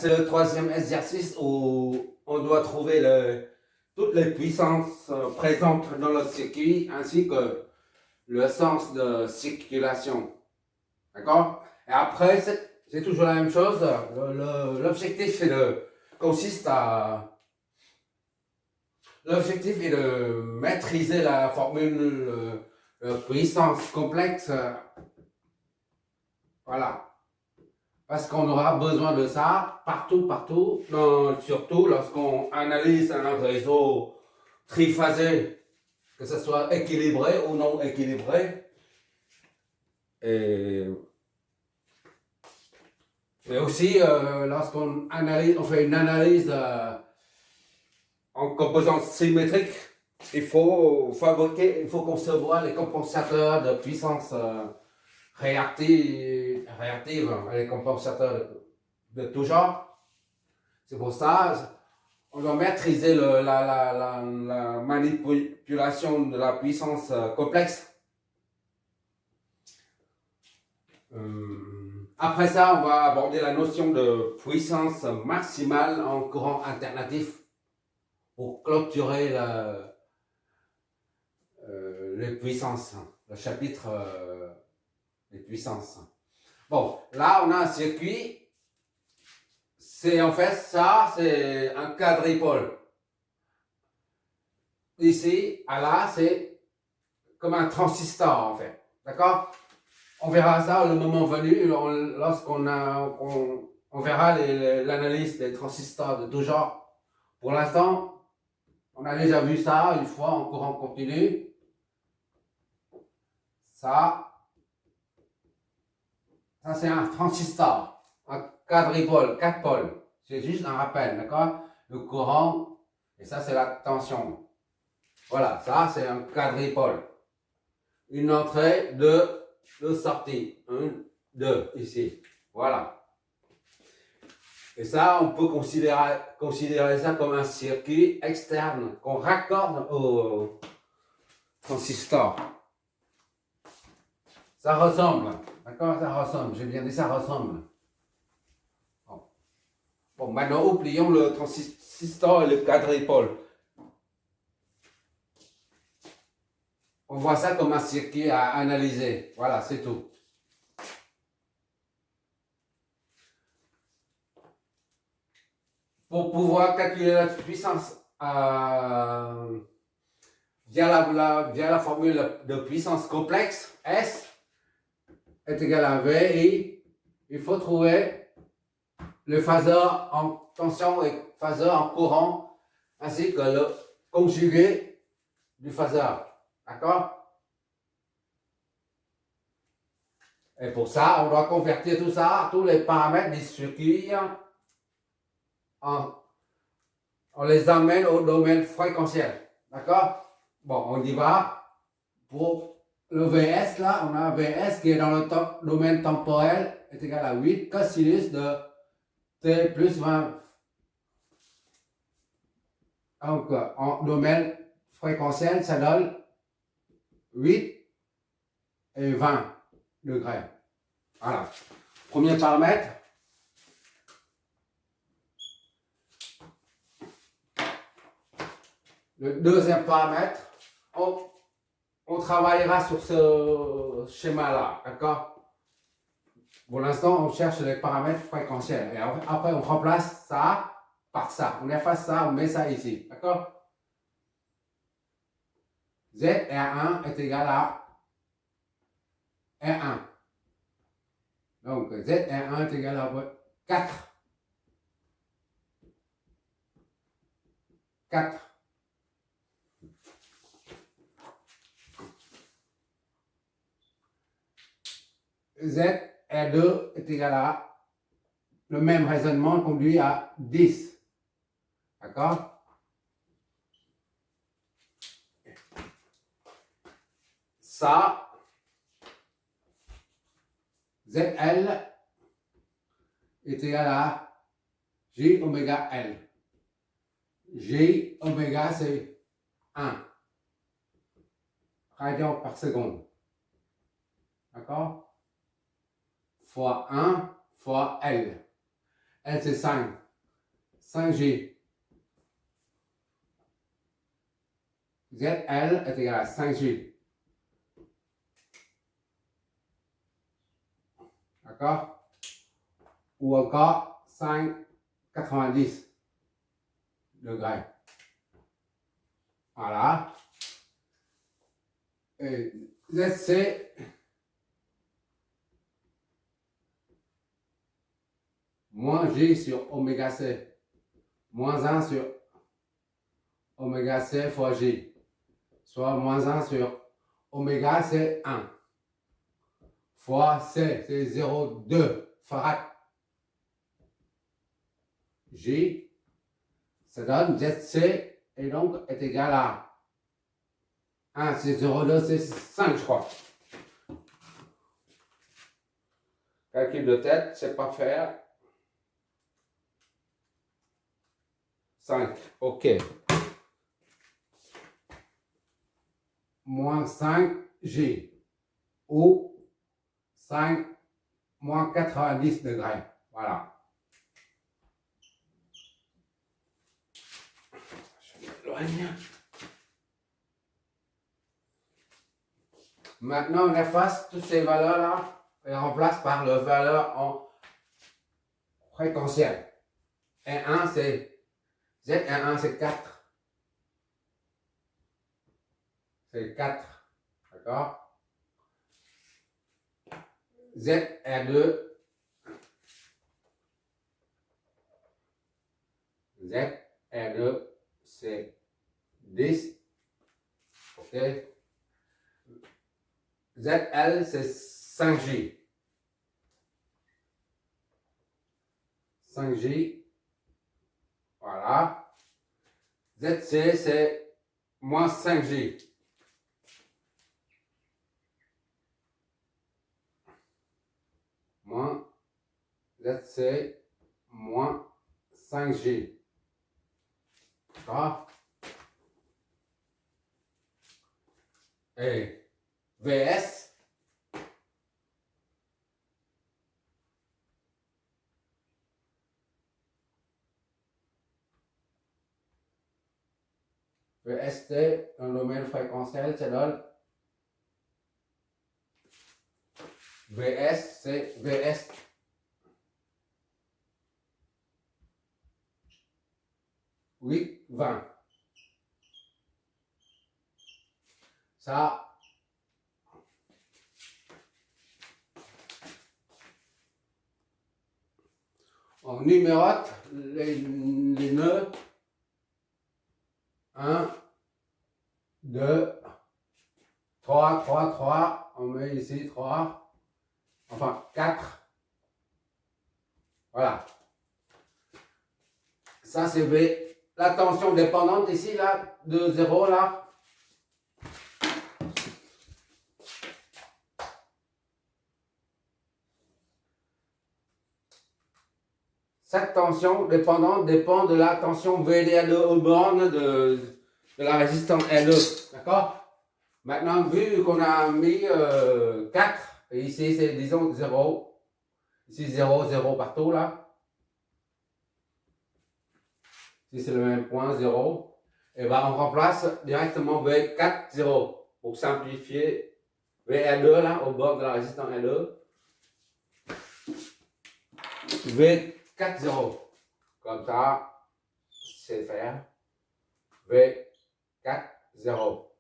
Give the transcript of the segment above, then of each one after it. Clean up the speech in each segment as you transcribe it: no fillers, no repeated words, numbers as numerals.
c'est le troisième exercice où on doit trouver toutes les puissances présentes dans le circuit ainsi que le sens de circulation. D'accord? Et après, c'est toujours la même chose. L'objectif consiste à. L'objectif est de maîtriser la formule puissance complexe. Voilà. Parce qu'on aura besoin de ça partout, surtout lorsqu'on analyse un réseau triphasé, que ce soit équilibré ou non équilibré. Et aussi, lorsqu'on on fait une analyse en composants symétriques, il faut concevoir les compensateurs de puissance réactive, les compensateurs de tout genre. C'est pour ça on doit maîtriser la manipulation de la puissance complexe. Après ça, on va aborder la notion de puissance maximale en courant alternatif pour clôturer les puissances, le chapitre des puissances. Bon, là, on a un circuit. C'est en fait ça, c'est un quadripôle. Ici à là, c'est comme un transistor en fait. D'accord? On verra ça le moment venu, lorsqu'on verra l'analyse des transistors de tout genre. Pour l'instant, on a déjà vu ça une fois en courant continu. Ça c'est un transistor, un quadripôle, 4 pôles. C'est juste un rappel, d'accord? Le courant, et ça c'est la tension. Voilà, ça c'est un quadripôle. Une entrée, deux sorties. 1, 2, ici. Voilà. Et ça, on peut considérer ça comme un circuit externe qu'on raccorde au transistor. Ça ressemble. D'accord? Ça ressemble. J'ai bien dit ça ressemble. Bon, maintenant, oublions le transistor et le quadripôle. On voit ça comme un circuit à analyser. Voilà, c'est tout. Pour pouvoir calculer la puissance via la formule de puissance complexe, S est égal à V, et il faut trouver le phaseur en tension et phaseur en courant, ainsi que le conjugué du phaseur. D'accord? Et pour ça, on doit convertir tout ça, tous les paramètres du circuit, on les amène au domaine fréquentiel. D'accord? Bon, on y va. Pour le VS, là, on a un VS qui est dans le domaine temporel, est égal à 8 cosinus de T plus 20. Donc, en domaine fréquentiel, ça donne 8 et 20 degrés. Voilà. Premier paramètre. Le deuxième paramètre, on travaillera sur ce schéma-là, d'accord? Pour l'instant, on cherche les paramètres fréquentiels. Et après, on remplace ça par ça. On efface ça, on met ça ici, d'accord? Z R1 est égal à R1. Donc, Z R1 est égal à 4. 4. Z R2 est égal à, le même raisonnement conduit à 10. D'accord? Ça, ZL est égal à J oméga L. J oméga c'est 1 radian par seconde. D'accord? Fois 1 fois L. L c'est 5. 5G. ZL est égal à 5G. D'accord? Ou encore 5,90 degrés. Voilà. Et ZC, moins G sur oméga C, moins 1 sur oméga C fois G, soit moins 1 sur oméga c'est 1, fois C, c'est 0,2 farad. G, ça donne ZC, et donc est égal à 1, c'est 0,2, c'est 5, je crois. Calcul de tête, c'est pas faire. 5, ok. Moins 5G ou 5 moins 90 degrés. Voilà. Je m'éloigne. Maintenant, on efface toutes ces valeurs-là et remplace par le valeur en fréquentiel. R1, c'est ZR1, c'est 4. C'est 4. D'accord? ZR2, ZR2, c'est 10. Ok? ZL, c'est 5G. 5G. Voilà. ZC, c'est moins 5G. Moins ZC, moins 5G. D'accord? Et VS, VST, un domaine fréquentiel, ça donne VS, c'est VS. Oui, 20. Ça, on numérote les nœuds. 1, 2, 3, 3, 3. On met ici 3. Enfin, 4. Voilà. Ça, c'est V. La tension dépendante ici, là, de 0, là. Cette tension dépendante dépend de la tension VDL2 aux bornes de la résistance L2. D'accord? Maintenant, vu qu'on a mis 4, et ici c'est disons 0, ici 0, 0 partout là. Ici c'est le même point, 0. Et bien on remplace directement V4, 0 pour simplifier VL2 là au bord de la résistance L2. V4, 0. Comme ça, c'est faire. V4, 0.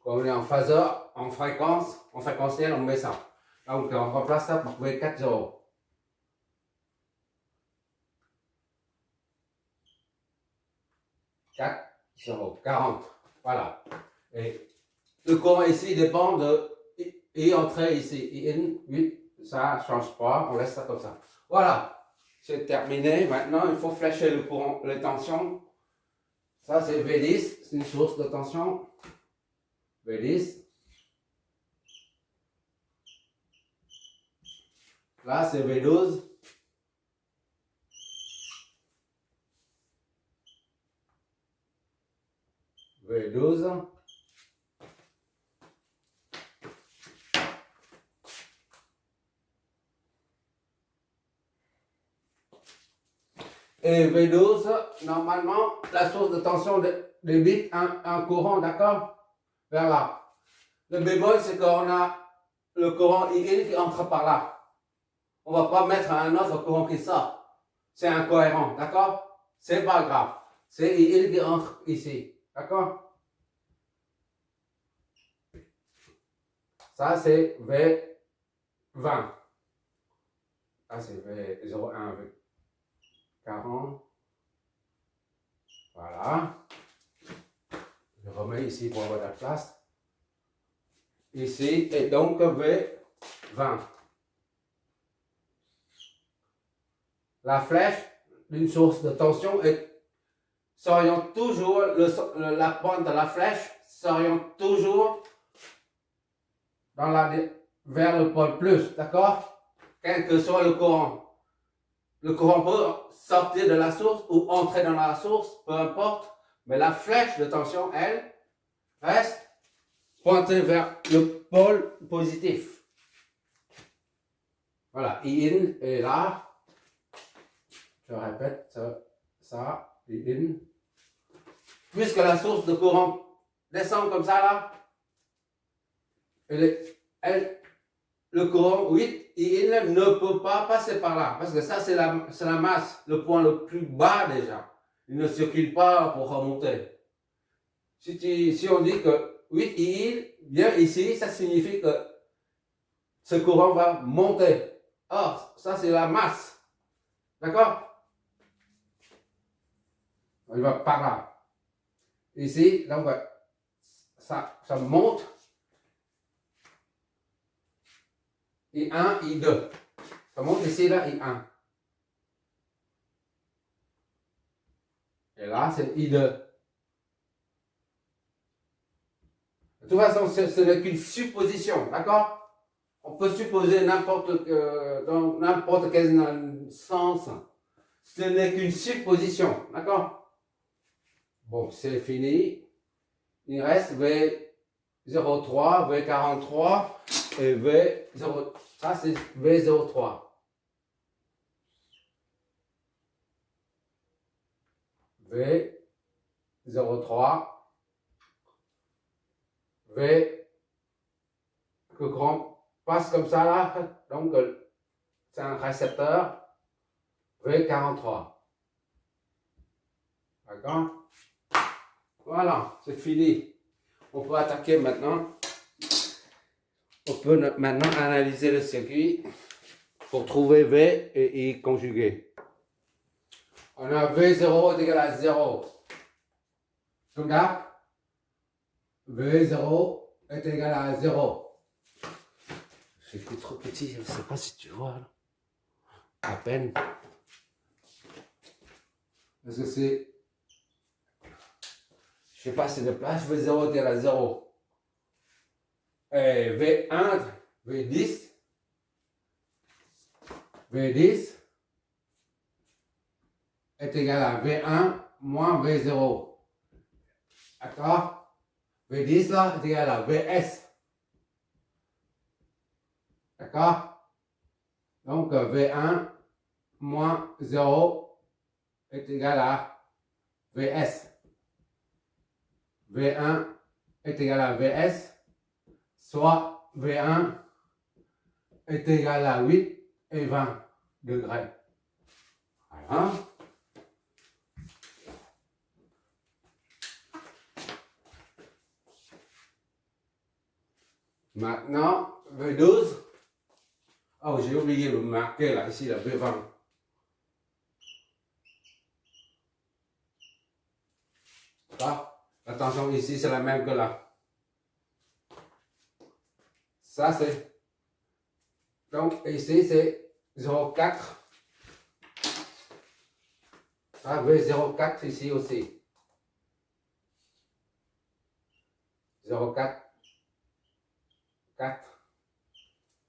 Quand on est en phaseur, en fréquentiel, on met ça. Donc on remplace ça par V4, 0. 4, 0, 40. Voilà. Et le courant ici dépend de I entrée ici. I 8, ça ne change pas, on laisse ça comme ça. Voilà. C'est terminé. Maintenant, il faut flécher le courant, les tensions. Ça, c'est V10, c'est une source de tension. V10. Là, c'est V12. V12. Et V12, normalement, la source de tension débite un courant, d'accord? Vers là. Le bémol, c'est qu'on a le courant IN qui entre par là. On ne va pas mettre un autre courant qui sort. C'est incohérent, d'accord? C'est pas grave. C'est IN qui entre ici, d'accord? Ça, c'est V20. Ça, c'est V01, V40. Voilà. Je remets ici pour avoir la place. Ici, et donc V20. La flèche d'une source de tension s'oriente toujours, la pointe de la flèche s'oriente toujours vers le pôle plus, d'accord? Quel que soit le courant. Le courant peut sortir de la source ou entrer dans la source, peu importe, mais la flèche de tension, elle, reste pointée vers le pôle positif. Voilà, IN est là. Je répète ça, IN. Puisque la source de courant descend comme ça là, le courant 8 IN ne peut pas passer par là. Parce que ça, c'est la masse, le point le plus bas déjà. Il ne circule pas pour remonter. Si on dit que 8 IN vient ici, ça signifie que ce courant va monter. Or, ça, c'est la masse. D'accord? Il va par là. Ici, donc, ça monte. I1, I2. Ça monte ici, là, I1. Et là, c'est I2. De toute façon, ce n'est qu'une supposition, d'accord? On peut supposer dans n'importe quel sens. Ce n'est qu'une supposition, d'accord? Bon, c'est fini. Il reste V03, V43 et V0. Ça, c'est V03. V03. V. Que courant passe comme ça là. Donc, c'est un récepteur. V43. D'accord? Voilà, c'est fini. On peut attaquer maintenant. On peut maintenant analyser le circuit pour trouver V et I conjugué. On a V0 est égal à 0. Comme ça, V0 est égal à 0. J'écris trop petit, je ne sais pas si tu vois. Là. À peine. Parce que c'est... Je sais pas si c'est de place, V0 est égal à 0. Et V1, V10 est égal à V1 moins V0. D'accord? V10 là est égal à VS. D'accord? Donc V1 moins 0 est égal à VS. V1 est égal à VS, soit V1 est égal à 8 et 20 degrés. Voilà. Maintenant, V12. Oh, j'ai oublié de marquer là, ici, la V20. La tension ici, c'est la même que là. Ça, c'est... Donc, ici, c'est 0,4. Ah, V0,4 ici aussi. 0,4. 4.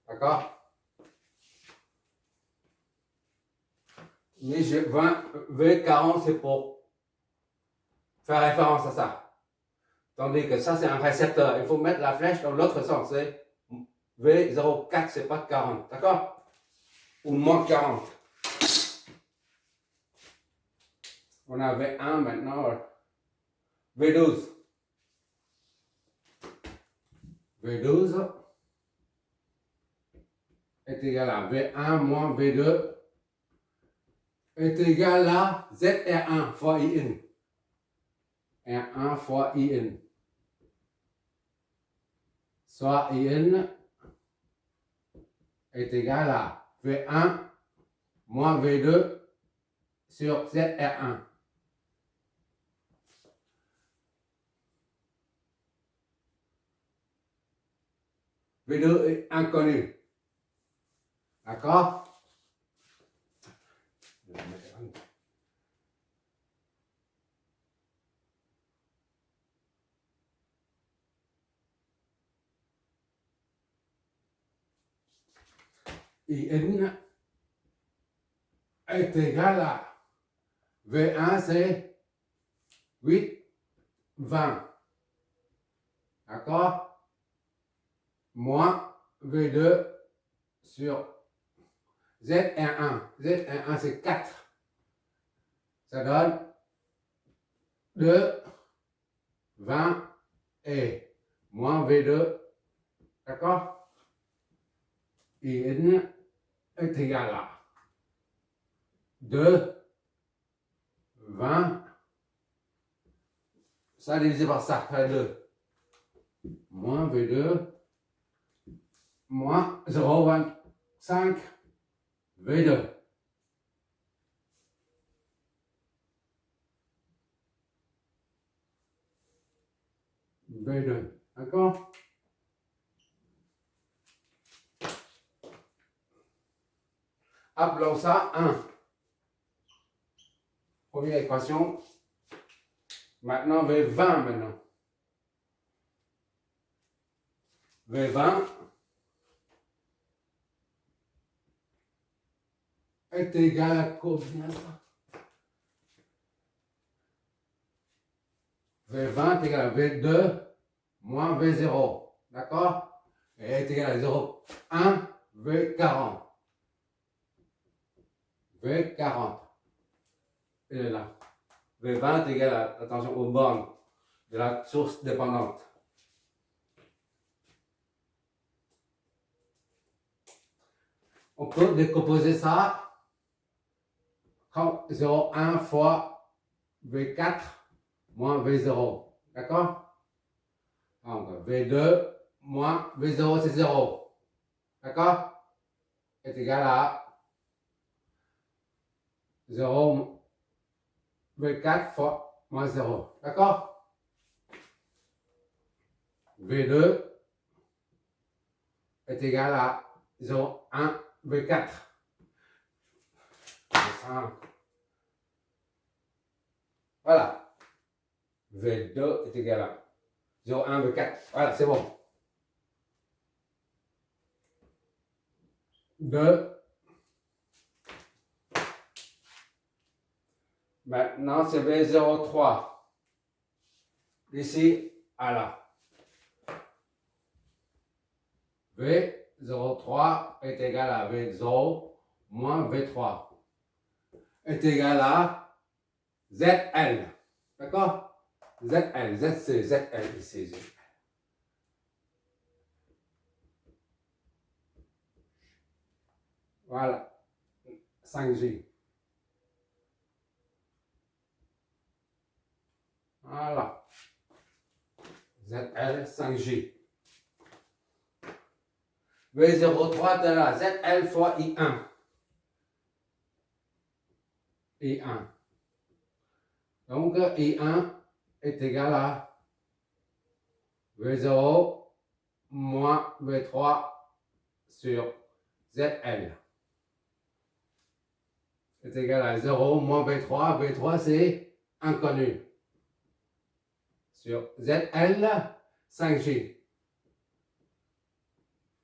D'accord? Mais V40, c'est pour faire référence à ça. Tandis que ça, c'est un récepteur. Il faut mettre la flèche dans l'autre sens. C'est V04, c'est pas 40. D'accord? Ou moins 40. On a V1 maintenant. V12. V12 est égal à V1 moins V2 est égal à ZR1 fois IN. R1 fois IN. Soit IN est égal à V1 moins V2 sur ZR1. V2 est inconnu. D'accord? IN est égal à V1, c'est 8, 20. D'accord? Moins V2 sur ZR1. ZR1, c'est 4. Ça donne 2, 20 et moins V2. D'accord? IN est égal à 2, 20, ça divisé par ça, fait 2. Moins V2, moins 0,25 V2. V2, d'accord? Appelons ça 1. Première équation. Maintenant, V20 maintenant. V20 est égal à combien ça? V20 est égal à V2 moins V0. D'accord? Et est égal à 0,1 V40. V40. Il est là. V20 est égal à, attention, aux bornes de la source dépendante. On peut décomposer ça comme 0,1 fois V4 moins V0. D'accord? Donc V2 moins V0, c'est 0. D'accord? Est égal à 0 V4 fois moins 0. D'accord? V2 est égal à 0,1 V4. Voilà. V2 est égal à 0,1 V4. Voilà, c'est bon. 2. Maintenant, c'est V03. D'ici à là. V03 est égal à V0 moins V3 est égal à ZL. D'accord? ZL, Z c'est ZL ici. ZL. Voilà. 5G. Voilà. ZL 5G. V03 de là, ZL fois I1. I1. Donc, I1 est égal à V0 moins V3 sur ZL. Est égal à 0 moins V3. V3, c'est inconnu. Sur ZL, 5G.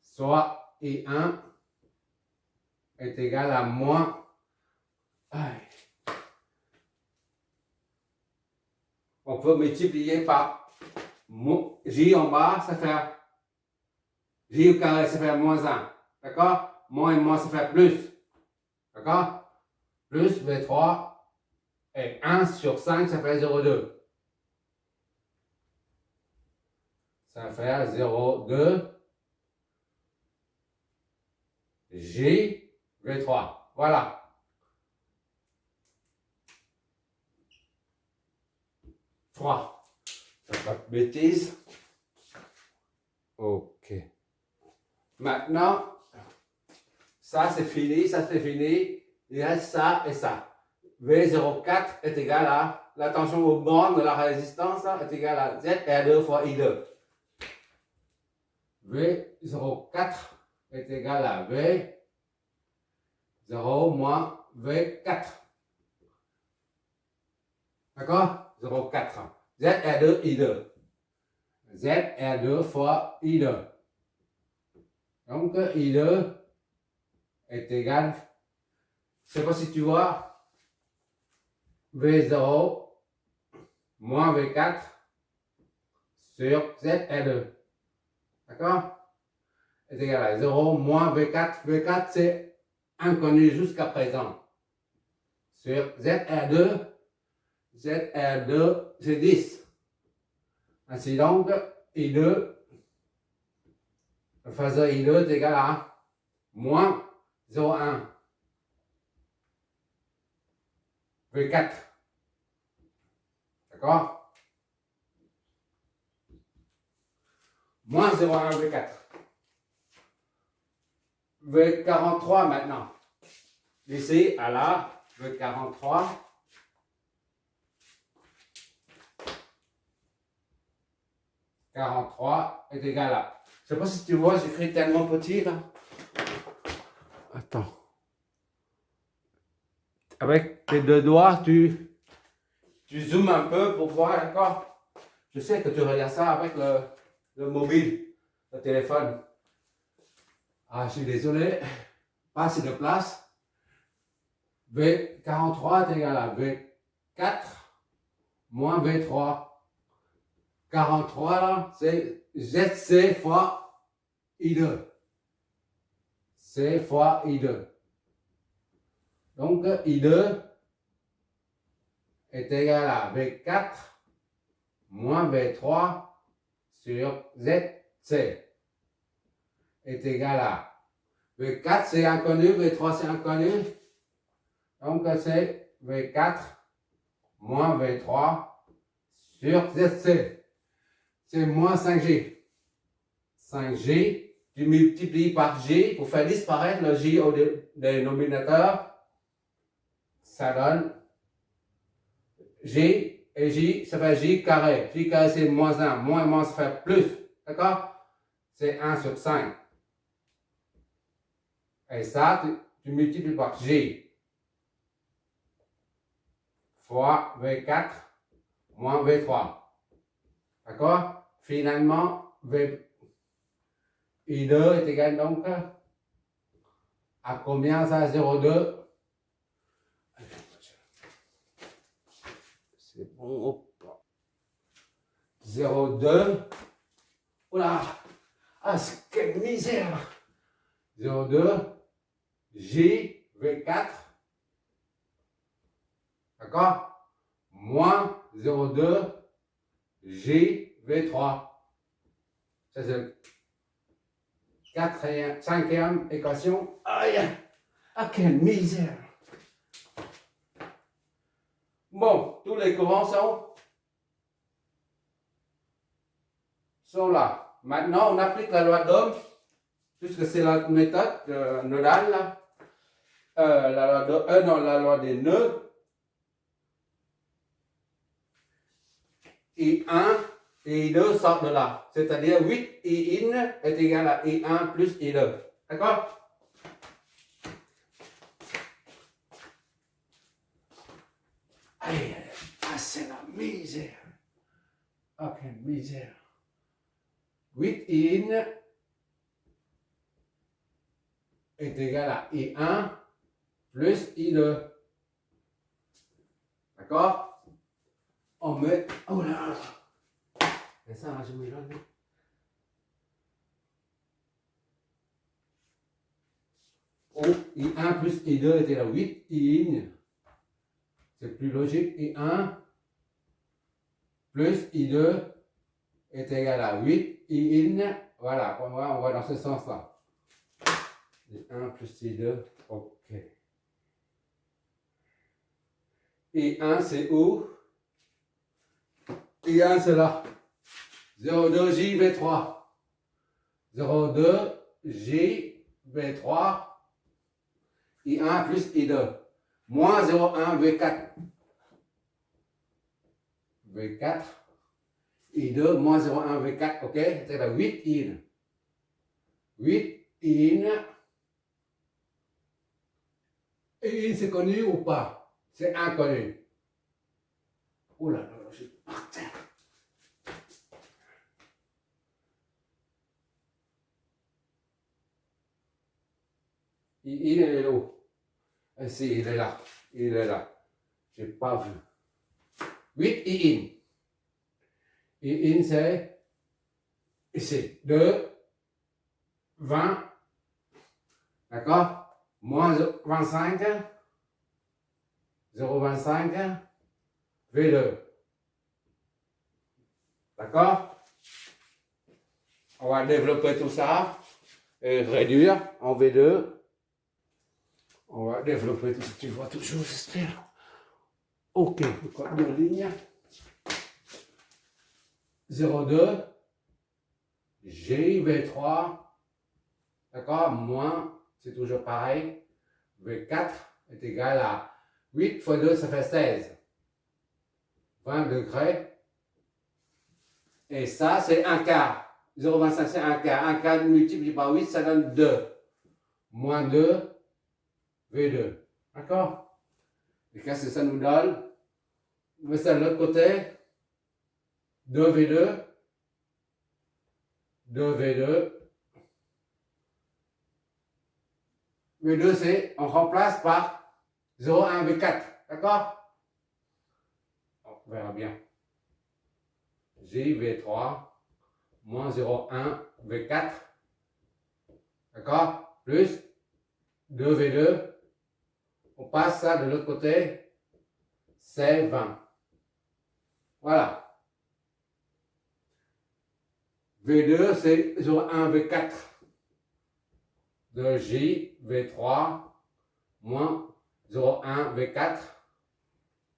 Soit I1 est égal à moins. On peut multiplier par J en bas, ça fait J au carré, ça fait moins 1. D'accord? Moins et moins, ça fait plus. D'accord? Plus V3 Et 1 sur 5, ça fait 0,2. Ça fait 0,2 J V3. Voilà. 3. Faites pas de bêtises. Ok. Maintenant, ça c'est fini, ça c'est fini. Il reste ça et ça. V04 est égal à la tension aux bornes de la résistance est égale à ZR2 fois I2. V04 est égal à V0 moins V4. D'accord? 0,4. ZR2 I2. ZR2 fois I2. Donc I2 est égal, je ne sais pas si tu vois, V0 moins V4 sur ZR2. D'accord? Est égal à 0 moins V4. V4 c'est inconnu jusqu'à présent. Sur ZR2, ZR2 c'est 10. Ainsi donc, I2, le phaseur I2 est égal à moins 0,1 V4. D'accord? Moins 0,1 V4. V43 maintenant. Ici, à la V43. Est égal à. Je ne sais pas si tu vois, j'écris tellement petit là. Attends. Avec tes deux doigts, tu zoomes un peu pour voir, d'accord? Je sais que tu regardes ça avec le mobile, le téléphone. Ah, je suis désolé. Pas assez de place. V43 est égal à V4 moins V3. 43 là, c'est ZC fois I2. C fois I2. Donc I2 est égal à V4 moins V3 sur ZC. Est égal à V4 c'est inconnu, V3 c'est inconnu. Donc c'est V4 moins V3 sur ZC. C'est moins 5G. 5G, tu multiplies par G pour faire disparaître le J au dénominateur. Ça donne J et J, ça fait J carré. J carré c'est moins 1. Moins moins ça fait plus. D'accord? C'est 1 sur 5. Et ça, tu multiplies par J fois V4 moins V3. D'accord? Finalement, I2 est égal donc à combien ça? 0,2. C'est bon. 0,2. Oula! Ah, quelle misère! 0,2 J V4. D'accord? Moins 0,2 J V3. Ça, c'est la cinquième équation. Aïe! Ah, quelle misère! Bon, tous les courants sont là. Maintenant, on applique la loi d'Ohm, puisque c'est la méthode nodale. Là. La loi des nœuds. I1 et I2 sortent de là. C'est-à-dire 8 I1 est égal à I1 plus I2. D'accord? Aïe, c'est la misère. Oh, quelle misère. 8 I1 est égal à I1 plus I2. D'accord? On met. Oh là là! Et ça, je me donne. Oh, I1 plus I2 est égal à 8 I1. c'est plus logique. I1 plus I2 est égal à 8 I1. Voilà, on va dans ce sens-là. I1 plus I2, ok. I1 c'est où? I1 c'est là. 0,2 JV3. 0,2 JV3. I1 plus I2. Moins 0,1 V4. V4. I2 moins 0,1 V4. Ok? C'est là 8 in. 8 in. Et in c'est connu ou pas? C'est inconnu. Oh là là, je suis par terre. Il est où? Si, il est là. Il est là. Je n'ai pas vu. 8 in. In c'est ici. 2, 20. D'accord? Moins 25. 0,25. V2. D'accord? On va développer tout ça et réduire en V2. On va développer tout ça. Tu vois toujours, j'espère. Ok, le code de ligne. 0,2 JV3. D'accord? Moins, c'est toujours pareil. V4 est égal à 8 fois 2, ça fait 16. 20 degrés. Et ça, c'est un quart. 0,25, c'est un quart. Un quart multiplié par 8, ça donne 2. Moins 2, V2. D'accord? Et qu'est-ce que ça nous donne? On met ça de l'autre côté. 2V2. 2V2. V2, c'est, on remplace par 0,1 V4. D'accord? On verra bien. JV3 moins 0,1 V4. D'accord? Plus 2V2. On passe ça de l'autre côté. C'est 20. Voilà. V2, c'est 0,1 V4. De J, V3, moins 0,1 V4,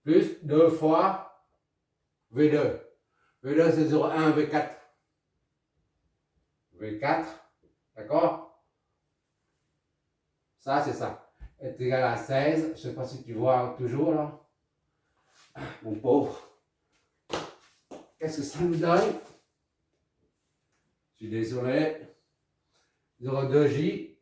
plus 2 fois V2. V2, c'est 0,1 V4. V4, d'accord? Ça, c'est ça. Est égal à 16. Je ne sais pas si tu vois toujours, là. Mon pauvre. Qu'est-ce que ça nous donne? Je suis désolé. 0,2J.